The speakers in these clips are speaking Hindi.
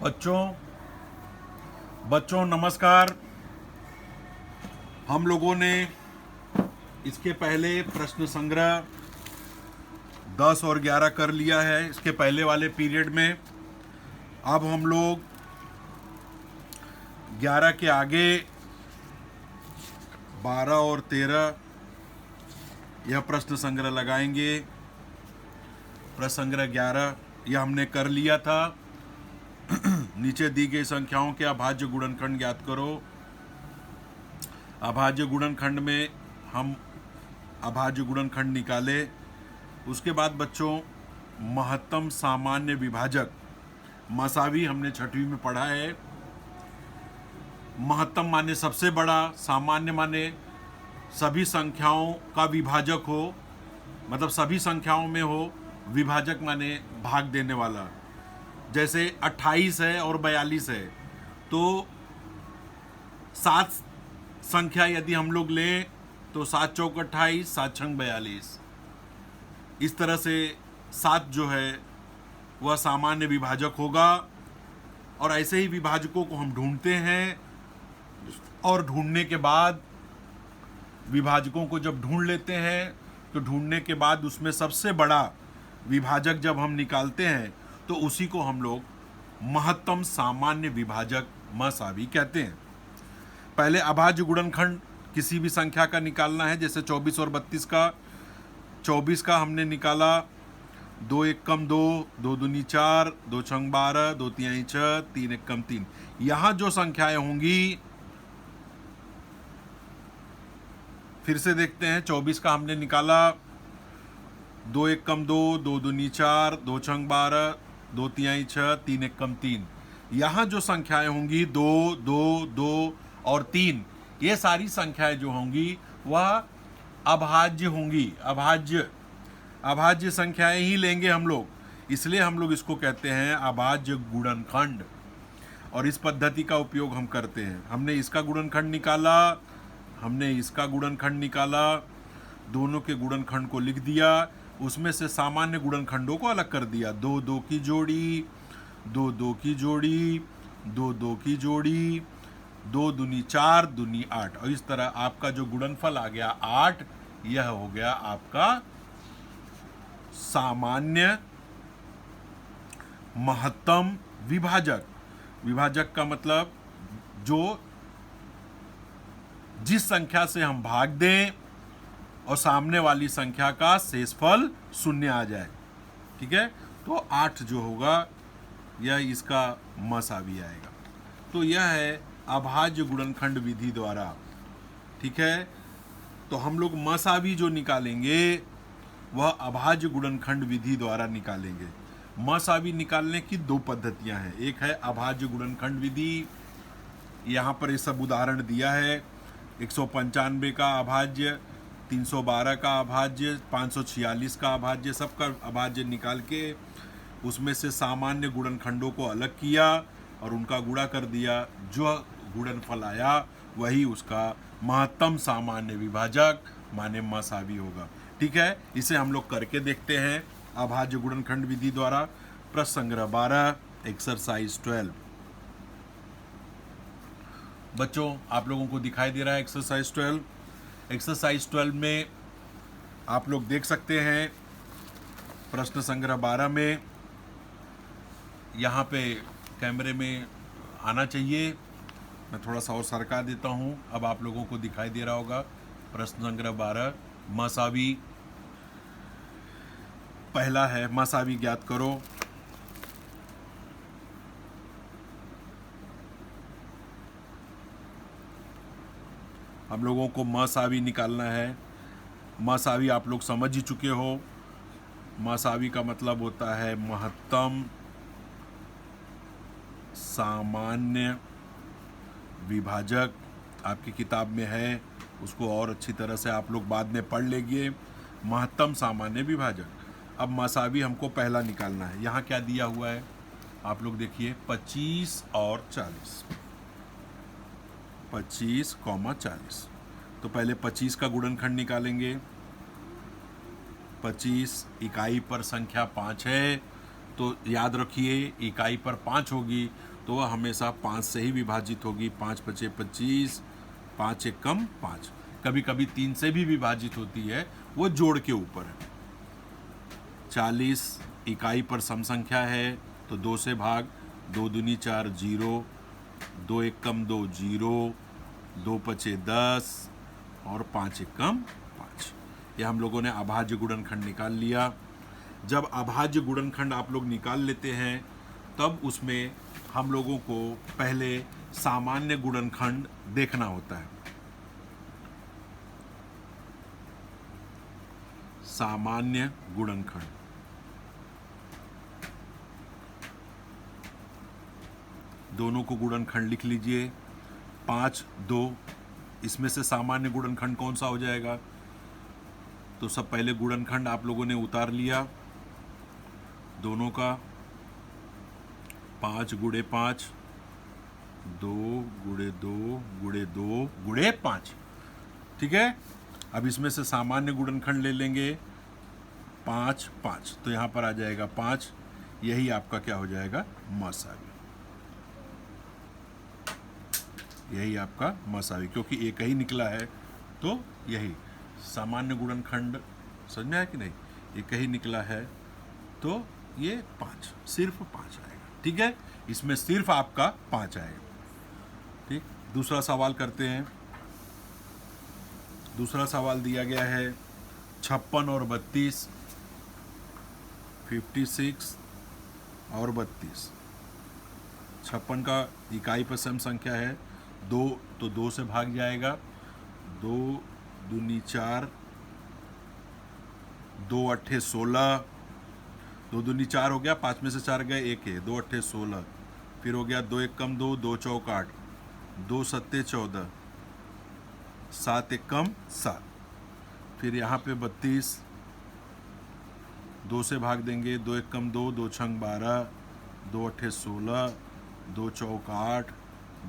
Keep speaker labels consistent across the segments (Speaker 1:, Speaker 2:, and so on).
Speaker 1: बच्चों बच्चों नमस्कार। हम लोगों ने इसके पहले प्रश्न संग्रह 10 और 11 कर लिया है इसके पहले वाले पीरियड में। अब हम लोग 11 के आगे 12 और 13 यह प्रश्न संग्रह लगाएंगे। प्रश्न संग्रह 11 यह हमने कर लिया था। नीचे दी गई संख्याओं के अभाज्य गुणनखंड ज्ञात करो। अभाज्य गुणनखंड में हम अभाज्य गुणनखंड निकाले। उसके बाद बच्चों महत्तम सामान्य विभाजक मसावी हमने छठवीं में पढ़ा है। महत्तम माने सबसे बड़ा, सामान्य माने सभी संख्याओं का विभाजक हो, मतलब सभी संख्याओं में हो, विभाजक माने भाग देने वाला। जैसे 28 है और 42 है तो 7 संख्या यदि हम लोग लें तो 7 चौक 28, 7 छंग 42। इस तरह से 7 जो है वह सामान्य विभाजक होगा। और ऐसे ही विभाजकों को हम ढूंढते हैं और ढूंढने के बाद विभाजकों को जब ढूंढ लेते हैं तो ढूंढने के बाद उसमें सबसे बड़ा विभाजक जब हम निकालते हैं तो उसी को हम लोग महत्तम सामान्य विभाजक मसावी कहते हैं। पहले अभाज्य गुणनखंड किसी भी संख्या का निकालना है। जैसे 24 और 32 का, 24 का हमने निकाला 2 एकम 2, 2 दूनी 4, 2 छंग 12, 2 तिहाई 6, 3 एकम 3। यहाँ जो संख्याएं होंगी फिर से देखते हैं। 24 का हमने निकाला 2 एकम 2, 2 दूनी 4, 2 छंग 12, 2 तिहाई 6, 3 एकम 3। यहाँ जो संख्याएं होंगी 2, 2, 2 और 3, ये सारी संख्याएं जो होंगी वह अभाज्य होंगी। अभाज्य संख्याएं ही लेंगे हम लोग, इसलिए हम लोग इसको कहते हैं अभाज्य गुणनखंड। और इस पद्धति का उपयोग हम करते हैं। हमने इसका गुणनखंड निकाला, हमने इसका गुणनखंड निकाला, दोनों के गुणनखंड को लिख दिया। उसमें से सामान्य गुणनखंडों को अलग कर दिया। 2 2 की जोड़ी, 2 2 की जोड़ी, 2 2 की जोड़ी, 2 दूनी 4, दूनी 8। और इस तरह आपका जो गुणनफल आ गया 8, यह हो गया आपका सामान्य महत्तम विभाजक। विभाजक का मतलब जो जिस संख्या से हम भाग दें और सामने वाली संख्या का शेषफल 0 आ जाए। ठीक है, तो 8 जो होगा यह इसका मसावी आएगा। तो यह है अभाज्य गुणनखंड विधि द्वारा। ठीक है, तो हम लोग मसावी जो निकालेंगे वह अभाज्य गुणनखंड विधि द्वारा निकालेंगे। मसावी निकालने की 2 पद्धतियां हैं। एक है अभाज्य गुणनखंड विधि, यहाँ पर ये सब उदाहरण दिया है। 195 का अभाज्य, 312 का अभाज्य, 546 का अभाज्य, सबका अभाज्य निकाल के उसमें से सामान्य गुणनखंडों को अलग किया और उनका गुणा कर दिया। जो गुणनफल आया वही उसका महत्तम सामान्य विभाजक माने मसावी होगा। ठीक है, इसे हम लोग करके देखते हैं अभाज्य गुणनखंड विधि द्वारा। प्रश्न संग्रह 12, एक्सरसाइज 12। बच्चों आप लोगों को दिखाई दे रहा है एक्सरसाइज 12। एक्सरसाइज 12 में आप लोग देख सकते हैं प्रश्न संग्रह 12 में, यहाँ पे कैमरे में आना चाहिए। मैं थोड़ा सा और सरका देता हूँ, अब आप लोगों को दिखाई दे रहा होगा। प्रश्न संग्रह 12 मसावी पहला है, मसावी ज्ञात करो। हम लोगों को मसावी निकालना है। मसावी आप लोग समझ ही चुके हो। मसावी का मतलब होता है महत्तम सामान्य विभाजक। आपकी किताब में है, उसको और अच्छी तरह से आप लोग बाद में पढ़ लेंगे। महत्तम सामान्य विभाजक। अब मसावी हमको पहला निकालना है। यहाँ क्या दिया हुआ है आप लोग देखिए, 25 और 40, 25, 40। तो पहले 25 का गुणनखंड निकालेंगे। 25 इकाई पर संख्या 5 है, तो याद रखिए इकाई पर 5 होगी तो वह हमेशा 5 से ही विभाजित होगी। 5 पचे 25, 5 एक कम 5। कभी कभी 3 से भी विभाजित होती है, वो जोड़ के ऊपर है। 40 इकाई पर सम संख्या है, तो 2 से भाग। 2 दूनी 4 0, 2 एक कम 2 0, 2 पचे 10 और 5 एक कम 5। ये हम लोगों ने अभाज्य गुणनखंड निकाल लिया। जब अभाज्य गुणनखंड आप लोग निकाल लेते हैं, तब उसमें हम लोगों को पहले सामान्य गुणनखंड देखना होता है। सामान्य गुणनखंड, दोनों को गुणनखंड लिख लीजिए। 5 2, इसमें से सामान्य गुणनखंड कौन सा हो जाएगा? तो सब पहले गुणनखंड आप लोगों ने उतार लिया दोनों का। 5 गुणे 5, 2 गुणे 2 गुणे 2 गुणे 5। ठीक है। अब इसमें से सामान्य गुणनखंड ले लेंगे। 5 5, तो यहाँ पर आ जाएगा 5। यही आपका क्या हो जाएगा? मसावी। यही आपका मसावी, क्योंकि एक ही निकला है तो यही सामान्य गुणनखंड। समझ में आया कि नहीं? एक ही निकला है तो ये 5, सिर्फ 5 आएगा। ठीक है, इसमें सिर्फ आपका 5 आएगा। ठीक, दूसरा सवाल करते हैं। दूसरा सवाल दिया गया है 56 और 32, 56 और 32। 56 का इकाई पर सम संख्या है 2, तो 2 से भाग जाएगा। 2 दूनी 4, 2 अट्ठे 16, 2 दूनी 4 हो गया, 5 में से 4 गए 1 है, 2 अट्ठे 16। फिर हो गया 2 एक कम 2, 2 चौक 8, 2 सत्ते 14, 7 एक कम 7। फिर यहाँ पे 32, 2 से भाग देंगे। 2 एक कम 2, 2 छंग 12, 2 अट्ठे 16, 2 चौक 8,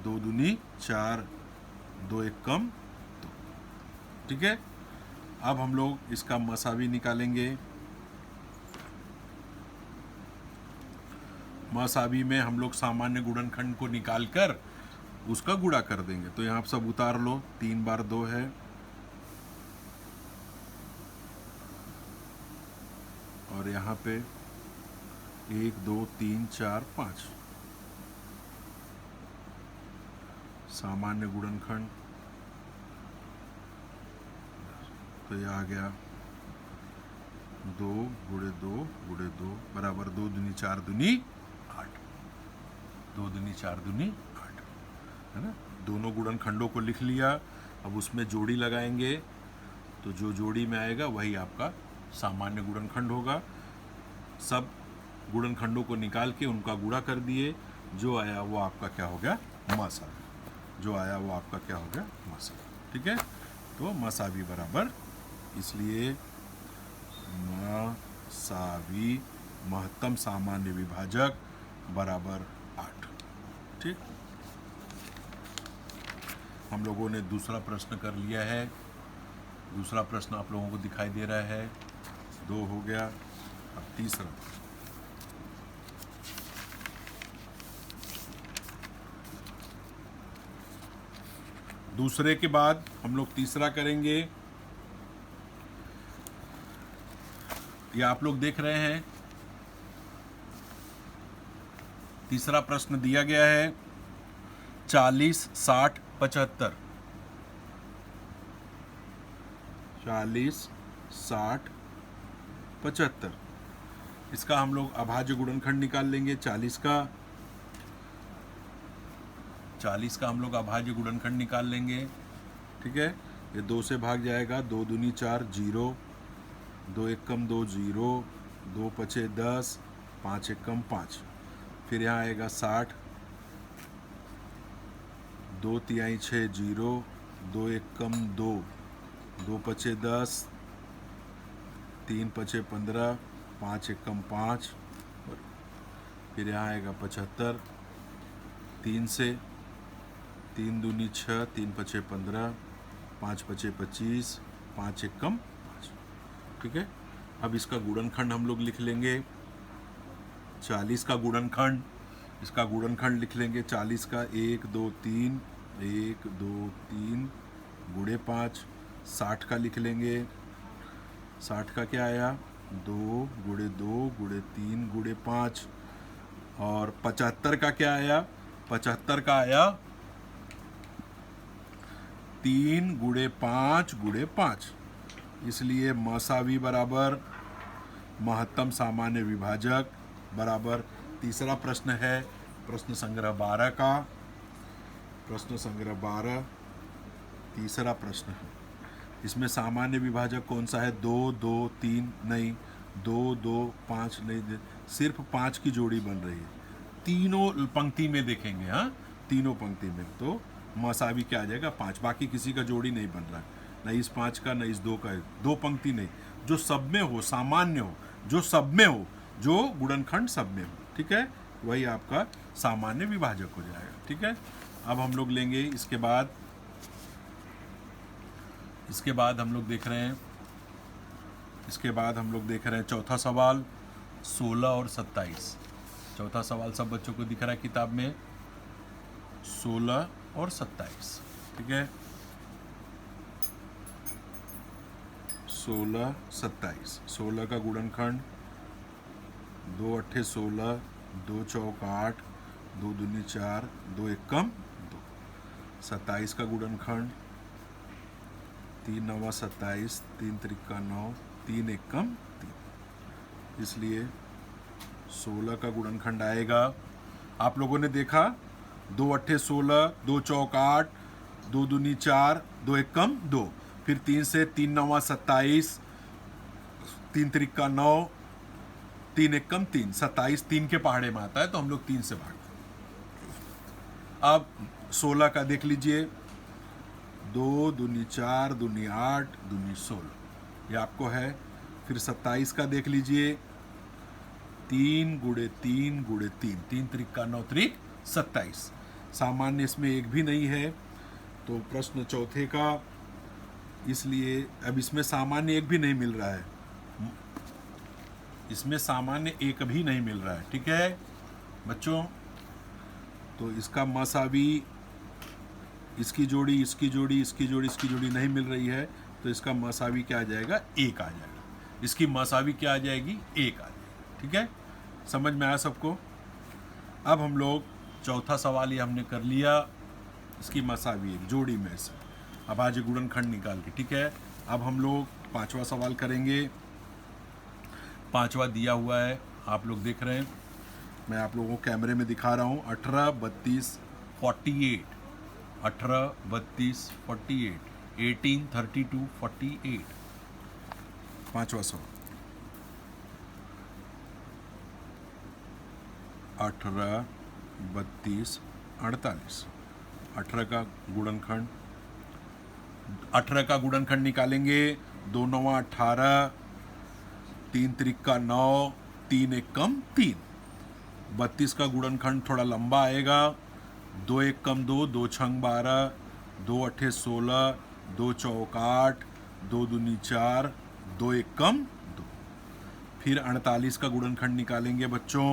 Speaker 1: 2 दूनी 4, 2 एक कम 2। ठीक है। अब हम लोग इसका मसावी निकालेंगे। मसावी में हम लोग सामान्य गुणनखंड को निकालकर उसका गुणा कर देंगे। तो यहाँ सब उतार लो। 3 बार 2 है, और यहाँ पे 1 2 3 4 5 सामान्य गुणनखंड। तो ये आ गया 2 गुणे 2 गुणे 2 बराबर 2 दूनी 4 दूनी 8। 2 दूनी 4 दूनी 8, है ना। दोनों गुणनखंडों को लिख लिया। अब उसमें जोड़ी लगाएंगे, तो जो जोड़ी में आएगा वही आपका सामान्य गुणनखंड होगा। सब गुणनखंडों को निकाल के उनका गुणा कर दिए। जो आया वो आपका क्या हो गया? मसावी। जो आया वो आपका क्या हो गया? मसावी। ठीक है। तो मसावी बराबर, इसलिए मसावी महत्तम सामान्य विभाजक बराबर 8। ठीक। हम लोगों ने दूसरा प्रश्न कर लिया है। दूसरा प्रश्न आप लोगों को दिखाई दे रहा है। 2 हो गया। अब तीसरा। दूसरे के बाद हम लोग तीसरा करेंगे। ये आप लोग देख रहे हैं, तीसरा प्रश्न दिया गया है 40 60 75। 40 60 75, इसका हम लोग अभाज्य गुणनखंड निकाल लेंगे। 40 का हम लोग अभाज्य गुणनखंड निकाल लेंगे। ठीक है। ये 2 से भाग जाएगा। 2 दूनी 4 0, 2 एक कम 2 0, 2 पचे 10, 5 एक कम 5। फिर यहाँ आएगा 60, 2 तिहाई 6 0, 2 एक कम 2, 2 पचे 10, 3 पचे 15, 5 एक कम 5। फिर यहाँ आएगा 75, 3 से 3 दूनी 6, 3 पचे 15, 5 पचे 25, 5 एक कम 5। ठीक है। अब इसका गुणनखंड हम लोग लिख लेंगे। 40 का गुणनखंड इसका गुणनखंड लिख लेंगे 40 का 1 2 3 1 2 3 गुणे 5। 60 का लिख लेंगे, 60 का क्या आया 2 गुणे 2 गुणे 3 गुणे 5। और 75 का क्या आया, 75 का आया 3 गुणे 5 गुणे 5। इसलिए मसावी बराबर महत्तम सामान्य विभाजक बराबर। तीसरा प्रश्न है प्रश्न संग्रह 12 का, प्रश्न संग्रह 12 तीसरा प्रश्न है। इसमें सामान्य विभाजक कौन सा है, 2 2 3 नहीं, 2 2 5 नहीं, सिर्फ 5 की जोड़ी बन रही है। तीनों पंक्ति में देखेंगे, हाँ तीनों पंक्ति में तो मसावी क्या आ जाएगा 5। बाकी किसी का जोड़ी नहीं बन रहा है, न इस 5 का न इस 2 का। 2 पंक्ति नहीं, जो सब में हो, सामान्य हो, जो सब में हो, जो गुणनखंड सब में हो, ठीक है, वही आपका सामान्य विभाजक हो जाएगा। ठीक है, अब हम लोग लेंगे इसके बाद हम लोग देख रहे हैं, इसके बाद हम लोग देख रहे हैं चौथा सवाल 16 और 27। चौथा सवाल सब बच्चों को दिख रहा है किताब में, 16 और 27। ठीक है, 16 27। 16 का गुणनखंड 2 अट्ठे 16, 2 चौक 8, 2 दूनी 4, 2 एकम 2। 27 का गुणनखंड 3 नवा 27, 3 त्रिका 9, 3 एकम 3। इसलिए 16 का गुणनखंड आएगा, आप लोगों ने देखा 2 अट्ठे 16, 2 चौक 8, 2 दूनी 4, 2 एकम 2। फिर 3 से 3 नवा 27, 3 त्रिका 9, 3 एकम 3। 27 3 के पहाड़े में आता है तो हम लोग 3 से भागते हैं। अब 16 का देख लीजिए, 2 दूनी 4, दूनी 8, दूनी 16, ये आपको है। फिर 27 का देख लीजिए, 3 गुणे 3 गुणे 3, 3 त्रिका 9 त्रिक 27। सामान्य इसमें एक भी नहीं है, तो प्रश्न चौथे का, इसलिए अब इसमें सामान्य एक भी नहीं मिल रहा है, इसमें सामान्य एक भी नहीं मिल रहा है। ठीक है बच्चों, तो इसका मसावी, इसकी जोड़ी इसकी जोड़ी इसकी जोड़ी इसकी जोड़ी नहीं मिल रही है, तो इसका मसावी क्या आ जाएगा, 1 आ जाएगा। इसकी मसावी क्या आ जाएगी, 1 आ जाएगी। ठीक है, समझ में आया सबको। अब हम लोग चौथा सवाल ये हमने कर लिया, इसकी मसावी एक जोड़ी में से। अब आज गुणनखंड निकाल के, ठीक है। अब हम लोग 5वां सवाल करेंगे। 5वां दिया हुआ है, आप लोग देख रहे हैं, मैं आप लोगों को कैमरे में दिखा रहा हूँ। 18 32 48, 18 32 48, 18 32 48। 5वां सवाल, 18 32 48। 18 का गुणनखंड, 18 का गुणनखंड निकालेंगे, 2 9 18, 3 त्रिका 9, 3 एकम 3। 32 का गुणनखंड थोड़ा लंबा आएगा, 2 एकम 2, 2 छंग 12, 2 अट्ठे 16, 2 चौक 8, 2 दूनी 4, 2 एकम 2। फिर 48 का गुणनखंड निकालेंगे बच्चों,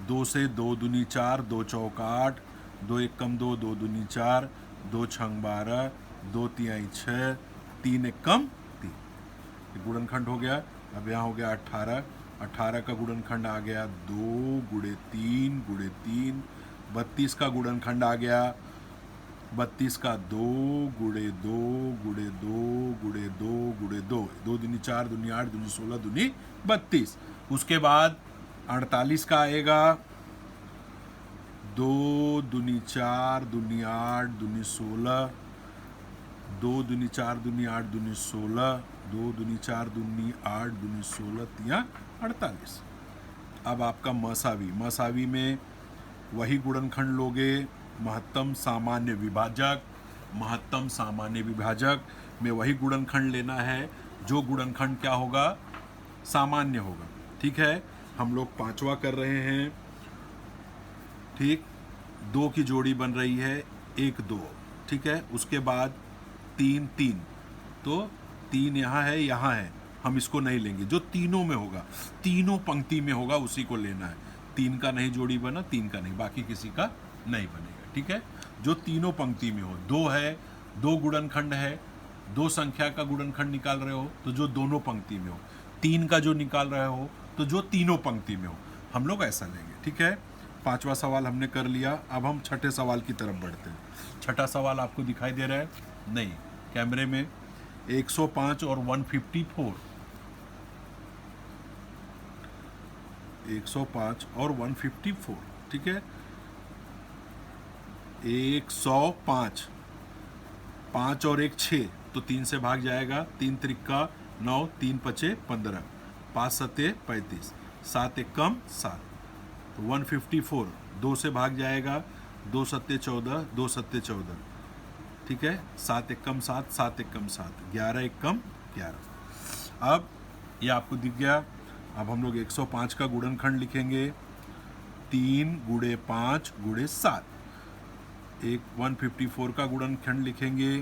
Speaker 1: 2 से 2 दूनी 4, 2 चौक 8, 2 एकम 2, 2 दूनी 4, 2 छंग 12, 2 तिहाई 6, 3 एकम 3। ये गुणनखंड हो गया। अब यहाँ हो गया 18। 18 का गुणनखंड आ गया 2 गुणे 3 गुणे 3। 32 का गुणनखंड आ गया, 32 का 2 गुणे 2 गुणे 2 गुणे 2 गुणे 2, 2 दूनी 4, दूनी 8, दूनी 16, दूनी 32। उसके बाद 48 का आएगा, 2 दूनी 4, दूनी 8, दूनी 16, 2 दूनी 4, दूनी 8, दूनी 16, 2 दूनी 4, दूनी 8, दूनी 16, तिया 48। अब आपका मसावी, मसावी में वही गुणनखंड लोगे, महत्तम सामान्य विभाजक। महत्तम सामान्य विभाजक में वही गुणनखंड लेना है जो गुणनखंड क्या होगा, सामान्य होगा। ठीक है, हम लोग 5वां कर रहे हैं। ठीक, 2 की जोड़ी बन रही है, 1 2। ठीक है, उसके बाद 3 3, तो 3 यहाँ है, यहाँ है, हम इसको नहीं लेंगे। जो तीनों में होगा, तीनों पंक्ति में होगा, उसी को लेना है। 3 का नहीं जोड़ी बना, 3 का नहीं, बाकी किसी का नहीं बनेगा। ठीक है, जो तीनों पंक्ति में हो, 2 है, 2 गुणनखंड है, 2 संख्या का गुणनखंड निकाल रहे हो तो जो दोनों पंक्ति में हो, 3 का जो निकाल रहे हो तो जो तीनों पंक्ति में हो, हम लोग ऐसा लेंगे। ठीक है, 5वां सवाल हमने कर लिया। अब हम छठे सवाल की तरफ बढ़ते हैं। छठा सवाल आपको दिखाई दे रहा है? नहीं, कैमरे में 105 और 154, 105 और 154। ठीक है, 105, 5 और 1 6, तो 3 से भाग जाएगा, 3 त्रिका 9, 3 पचे 15, 5 सत्ते 35, 7 एक कम 7, तो 154 2 से भाग जाएगा, 2 सत्ते 14, 2 सत्ते 14। ठीक है, 7 एक कम 7, 7 एक कम 7, 11 एक कम 11। अब ये आपको दिख गया। अब हम लोग 105 का गुणनखंड लिखेंगे, 3 गुणे 5 गुणे 7। 154 का गुणनखंड लिखेंगे,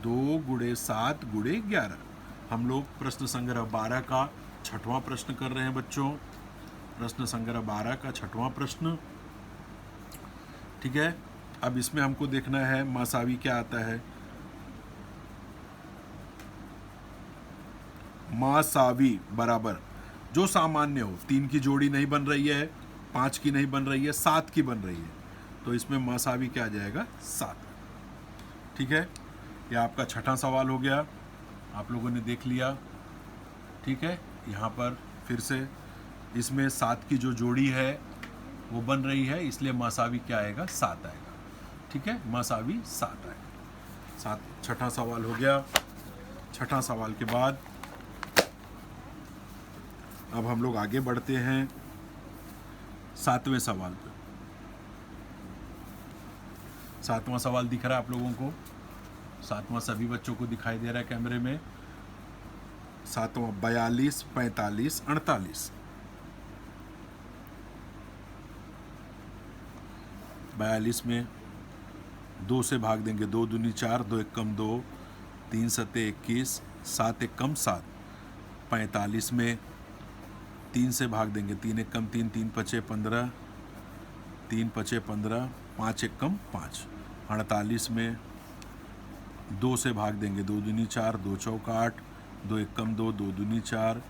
Speaker 1: 2 गुणे 7 गुणे 11। हम लोग प्रश्न संग्रह 12 का छठवां प्रश्न कर रहे हैं बच्चों। प्रश्न संग्रह 12 का छठवां प्रश्न। ठीक है, अब इसमें हमको देखना है मसावी क्या आता है। मसावी बराबर जो सामान्य हो, 3 की जोड़ी नहीं बन रही है, 5 की नहीं बन रही है, 7 की बन रही है, तो इसमें मसावी क्या आ जाएगा? 7। ठीक है, यह आपका छठा सवाल हो गया, आप लोगों ने देख लिया। ठीक है, यहाँ पर फिर से इसमें 7 की जो जोड़ी है वो बन रही है, इसलिए मसावी क्या आएगा? 7 आएगा। ठीक है, मसावी 7 आएगा। 7 छठा सवाल हो गया। छठा सवाल के बाद अब हम लोग आगे बढ़ते हैं 7वें सवाल पे। 7वां सवाल दिख रहा है आप लोगों को? 7वां सभी बच्चों को दिखाई दे रहा है कैमरे में। 7वां 42, 45, 48। 42 में 2 से भाग देंगे, 2 दूनी 4, 2 एक कम 2, 3 सत्ते 21, 7 एक कम 7। 45 में 3 से भाग देंगे, 3 एक कम 3, 3 पचे 15, 3 पचे 15, 5 एक कम 5। 48 में 2 से भाग देंगे, 2 दूनी 4, 2 चौक 8, 2 एक कम 2, 2 दूनी 4,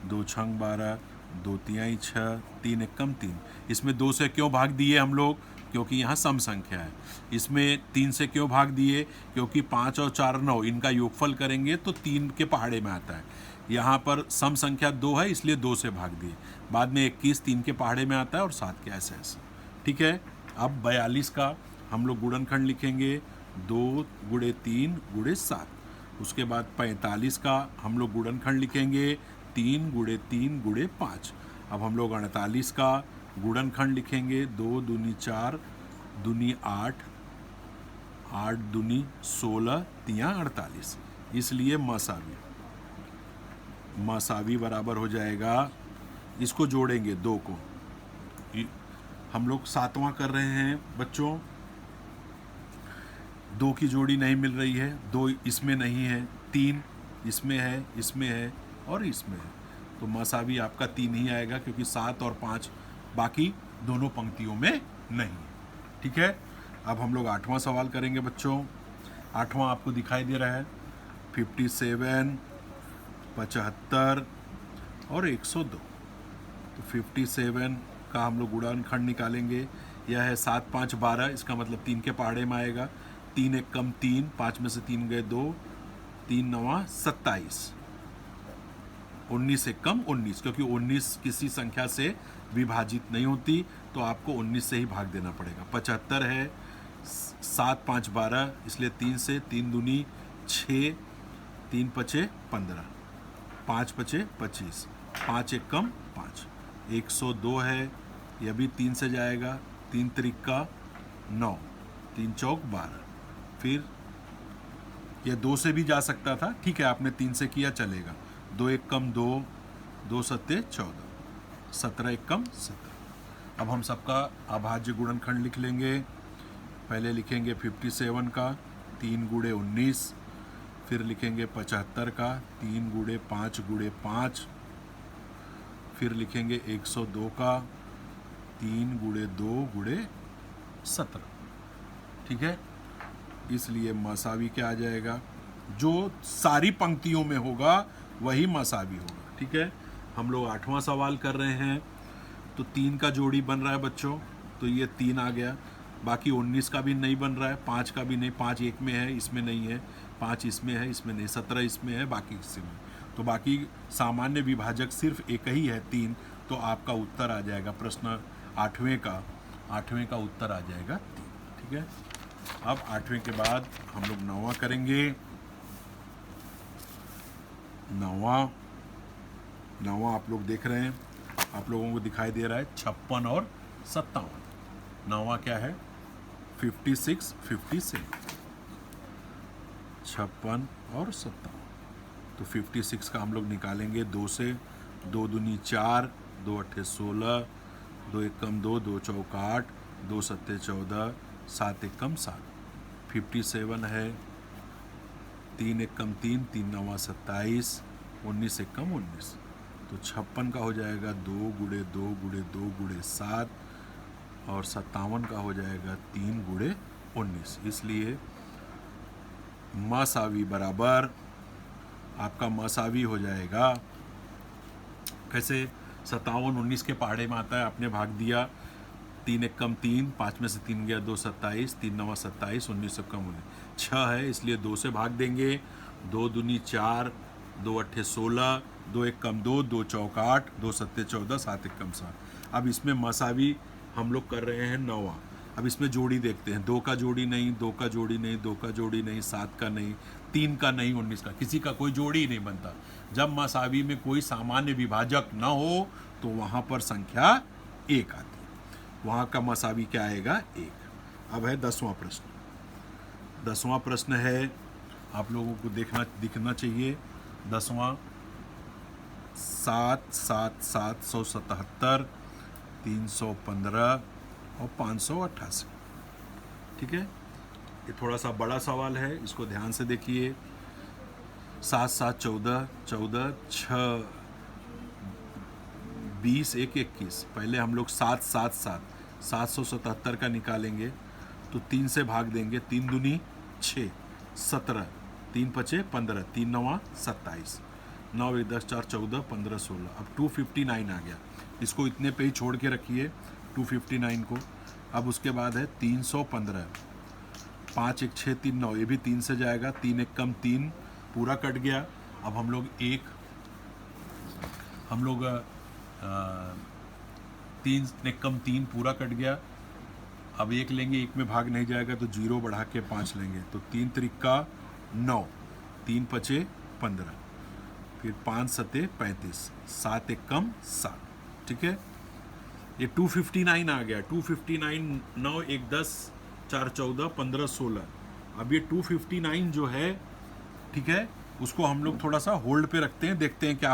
Speaker 1: 2 छंग 12, 2 तिहाई 6, 3 एक कम 3। इसमें 2 से क्यों भाग दिए हम लोग? क्योंकि यहाँ सम संख्या है। इसमें 3 से क्यों भाग दिए? क्योंकि 5 और 4 9, इनका योगफल करेंगे तो 3 के पहाड़े में आता है। यहाँ पर सम संख्या 2 है, इसलिए 2 से भाग दिए। बाद में 21 3 के पहाड़े में आता है और 7 के ऐसे ऐसे। ठीक है, अब 42 का हम लोग गुणनखंड लिखेंगे, 2 गुणे 3 गुणे 7। उसके बाद 45 का हम लोग गुणनखंड लिखेंगे, 3 गुणे 3 गुणे 5। अब हम लोग 48 का गुणनखंड लिखेंगे, 2 दूनी 4, दूनी 8, 8 दूनी 16, तिया 48। इसलिए मसावी बराबर हो जाएगा, इसको जोड़ेंगे 2 को। हम लोग 7वां कर रहे हैं बच्चों। 2 की जोड़ी नहीं मिल रही है, 2 इसमें नहीं है, 3 इसमें है, इसमें है और इसमें है, तो मसावी आपका 3 ही आएगा, क्योंकि 7 और 5 बाकी दोनों पंक्तियों में नहीं है। ठीक है, अब हम लोग 8वां सवाल करेंगे बच्चों। 8वां आपको दिखाई दे रहा है, 57, 75 और 102। तो 57 का हम लोग गुणनखंड निकालेंगे, यह है 7 5 12, इसका मतलब 3 के पहाड़े में आएगा। 3 एक कम 3, 5 में से 3 गए 2, 3 9 27, 19 एक कम 19, क्योंकि 19 किसी संख्या से विभाजित नहीं होती, तो आपको 19 से ही भाग देना पड़ेगा। 75 है, 7 5 12, इसलिए 3 से, 3 दूनी 6, 3 पचे 15, 5 पचे 25, 5 एक कम 5। 102 है, यह भी 3 से जाएगा, 3 त्रिका 9, 3 चौक 12। फिर यह 2 से भी जा सकता था, ठीक है आपने 3 से किया चलेगा। 2 एक कम 2, 2 सत्ते 14, 17 एक कम 17। अब हम सबका अभाज्य गुणनखंड लिख लेंगे। पहले लिखेंगे 57 का 3 गुणे 19, फिर लिखेंगे 75 का 3 गुणे 5 गुणे 5, फिर लिखेंगे 102 का 3 गुणे 2 गुणे 17, ठीक है। इसलिए मसावी क्या आ जाएगा, जो सारी पंक्तियों में होगा वही मसावी होगा, ठीक है। हम लोग 8वां सवाल कर रहे हैं। तो 3 का जोड़ी बन रहा है बच्चों, तो ये 3 आ गया। बाकी 19 का भी नहीं बन रहा है, 5 का भी नहीं, 5 एक में है, इसमें नहीं है, 5 इसमें है, इसमें नहीं, 17 इसमें है, बाकी इसमें। तो बाकी सामान्य विभाजक सिर्फ एक ही है, 3। तो आपका उत्तर आ जाएगा प्रश्न 8वें का उत्तर आ जाएगा 3, ठीक है। अब 8वें के बाद हम लोग 9वां करेंगे। 9वां आप लोग देख रहे हैं, आप लोगों को दिखाई दे रहा है 56 और 57। 9वां क्या है, 56, 57, 56 और 57। तो 56 का हम लोग निकालेंगे 2 से, 2 दूनी 4, 2 अट्ठे 16, 2 एकम 2, 2 चौक 8, 2 सत्ते 14, 7 एकम 7। 57 है, 3 एकम 3, 3 नवा 27, 19 एकम 19। तो 56 का हो जाएगा 2 गुणे 2 गुणे 2 गुणे 7, और 57 का हो जाएगा 3 गुणे 19। इसलिए मसावी बराबर आपका मसावी हो जाएगा कैसे, 57 19 के पहाड़े में आता है, आपने भाग दिया, 3 एकम 3, 5 में से 3 गया 2 27, 3 नवा 27, 19 एकम 19, 6 है, इसलिए 2 से भाग देंगे, 2 दूनी 4, 2 अट्ठे 16, 2 एकम 2, 2 चौक 8, 2 सत्ते 14, 7 एकम 7। अब इसमें मसावी हम लोग कर रहे हैं 9वां। अब इसमें जोड़ी देखते हैं, 2 का जोड़ी नहीं, 2 का जोड़ी नहीं, 2 का जोड़ी नहीं, 7 का नहीं, 3 का नहीं, 19 का, किसी का कोई जोड़ी ही नहीं बनता। जब मसावी में कोई सामान्य विभाजक न हो तो वहाँ पर संख्या 1 आती है, वहाँ का मसावी क्या आएगा, 1। अब है 10वां प्रश्न। 10वां प्रश्न है, आप लोगों को दिखना चाहिए। 10वां 7 7 777, 315 और 588, ठीक है। ये थोड़ा सा बड़ा सवाल है, इसको ध्यान से देखिए। 7 7 14, 14 6 20 1 21। पहले हम लोग 7 7 7 777 का निकालेंगे, तो 3 से भाग देंगे, 3 दूनी 6, 17, 3 पचे 15, 3 नवा 27, 9 1 10 4 14 15 16। अब 259 आ गया, इसको इतने पे ही छोड़ के रखिए 259 को। अब उसके बाद है 315, 5 1 6 3 9, ये भी 3 से जाएगा, 3 एक कम 3 पूरा कट गया। अब हम लोग 3 एक कम 3 पूरा कट गया। अब 1 लेंगे, 1 में भाग नहीं जाएगा तो 0 बढ़ा के 5 लेंगे, तो 3 त्रिका 9, 3 पचे 15, फिर 5 सते 35, 7 एक कम 7, ठीक है। ये 259 आ गया, 259 9 1 10 4 14 15 16। अब ये 259 जो है, ठीक है, उसको हम लोग थोड़ा सा होल्ड पे रखते हैं, देखते हैं क्या